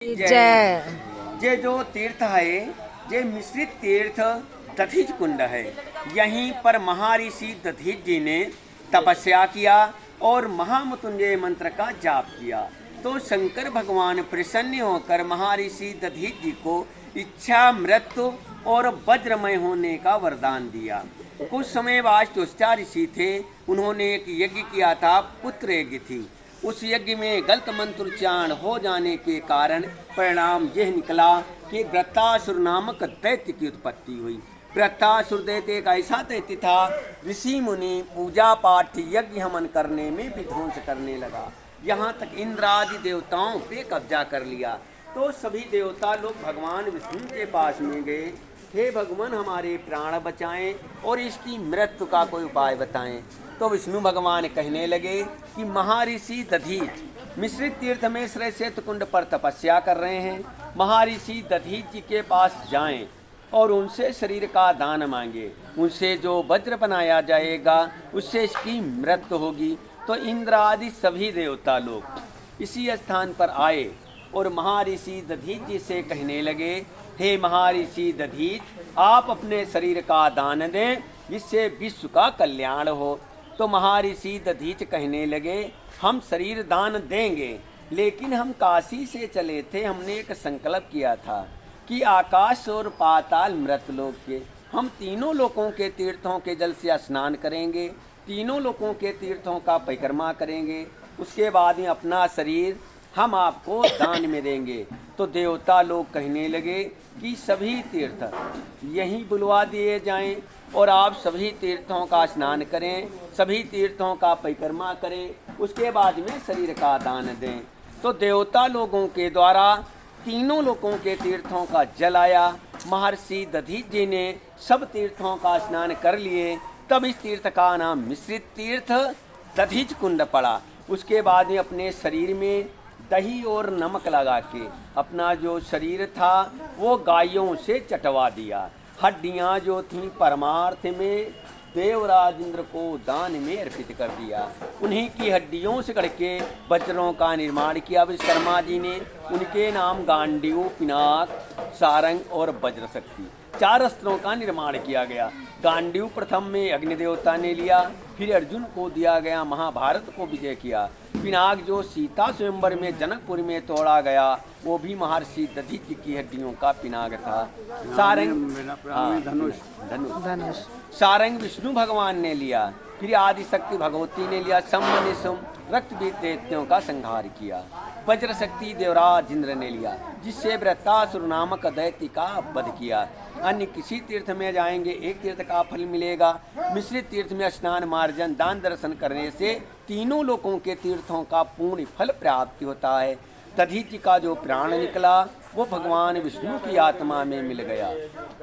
जय। जे जो तीर्थ है जे मिश्रित तीर्थ दधीच कुंड है। यहीं पर महर्षि दधीच जी ने तपस्या किया और महामृत्युंजय मंत्र का जाप किया। तो शंकर भगवान प्रसन्न होकर महर्षि दधीच जी को इच्छा मृत्यु और वज्रमय होने का वरदान दिया। कुछ समय बाद तुष्टा ऋषि थे, उन्होंने एक यज्ञ किया था, पुत्र यज्ञ थी। उस यज्ञ में गलत मंत्रोच्चारण हो जाने के कारण परिणाम यह निकला कि वृत्तासुर नामक दैत्य की उत्पत्ति हुई। वृत्तासुर दैत्य एक ऐसा दैत्य था, ऋषि मुनि पूजा पाठ यज्ञ हवन करने में विध्वंस करने लगा। यहाँ तक इंद्र आदि देवताओं पे कब्जा कर लिया। तो सभी देवता लोग भगवान विष्णु के पास में गए, हे भगवान हमारे प्राण बचाएं और इसकी मृत्यु का कोई उपाय बताएं। तो विष्णु भगवान कहने लगे कि महर्षि दधीच मिश्रित तीर्थ में श्रेष्ठ कुंड पर तपस्या कर रहे हैं। महर्षि दधीच जी के पास जाएं और उनसे शरीर का दान मांगे। उनसे जो वज्र बनाया जाएगा उससे इसकी मृत्यु होगी। तो इंद्र आदि सभी देवता लोग इसी स्थान पर आए और महर्षि दधीच जी से कहने लगे, हे महर्षि दधीच, आप अपने शरीर का दान दें, जिससे विश्व का कल्याण हो। तो महर्षि दधीच कहने लगे, हम शरीर दान देंगे, लेकिन हम काशी से चले थे, हमने एक संकल्प किया था कि आकाश और पाताल मृतलोक के हम तीनों लोकों के तीर्थों के जल से स्नान करेंगे, तीनों लोकों के तीर्थों का परिक्रमा करेंगे, उसके बाद में अपना शरीर हम आपको दान में देंगे। तो देवता लोग कहने लगे कि सभी तीर्थ यहीं बुलवा दिए जाएं और आप सभी तीर्थों का स्नान करें, सभी तीर्थों का परिक्रमा करें, उसके बाद में शरीर का दान दें। तो देवता लोगों के द्वारा तीनों लोगों के तीर्थों का जल आया। महर्षि दधीच जी ने सब तीर्थों का स्नान कर लिए। तब इस तीर्थ का नाम मिश्रित तीर्थ दधीच कुंड पड़ा। उसके बाद में अपने शरीर में दही और नमक लगा के अपना जो शरीर था वो गायों से चटवा दिया। हड्डियां जो थीं परमार्थ में देवराज इंद्र को दान में अर्पित कर दिया। उन्हीं की हड्डियों से करके वज्रों का निर्माण किया विश्वकर्मा जी ने। उनके नाम गांडीव, पिनाक, सारंग और वज्र शक्ति 4 अस्त्रों का निर्माण किया गया। गांडीव प्रथम में अग्निदेवता ने लिया, फिर अर्जुन को दिया गया, महाभारत को विजय किया। पिनाक जो सीता स्वयंवर में जनकपुर में तोड़ा गया वो भी महर्षि दधीच की हड्डियों का पिनाक था। सारंग धनुष सारंग विष्णु भगवान ने लिया, फिर आदिशक्ति भगवती ने लिया। सम्मनिसुम रक्तबीज दैत्यों का संहार किया। वज्र शक्ति देवराज इंद्र ने लिया, जिससे वृत्तासुर नामक दैत्य का वध किया। अन्य किसी तीर्थ में जाएंगे एक तीर्थ का फल मिलेगा। मिश्रित तीर्थ में स्नान, मार्जन, दान, दर्शन करने से तीनों लोकों के तीर्थों का पूर्ण फल प्राप्ति होता है। दधीच का जो प्राण निकला वो भगवान विष्णु की आत्मा में मिल गया।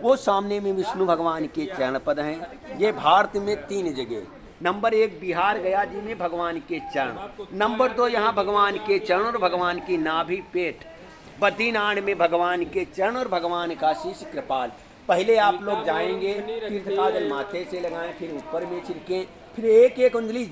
वो सामने में विष्णु भगवान के चरण पद हैं। ये भारत में 3 जगह, नंबर 1 बिहार गया जी में भगवान के चरण, नंबर 2 यहाँ भगवान के चरण और भगवान की नाभि पेट, बद्रीनाथ में भगवान के चरण और भगवान का शीश कृपाल। पहले आप लोग जाएंगे, तीर्थ का जल माथे से लगाएं, फिर ऊपर में छिड़कें, फिर एक एक उंगली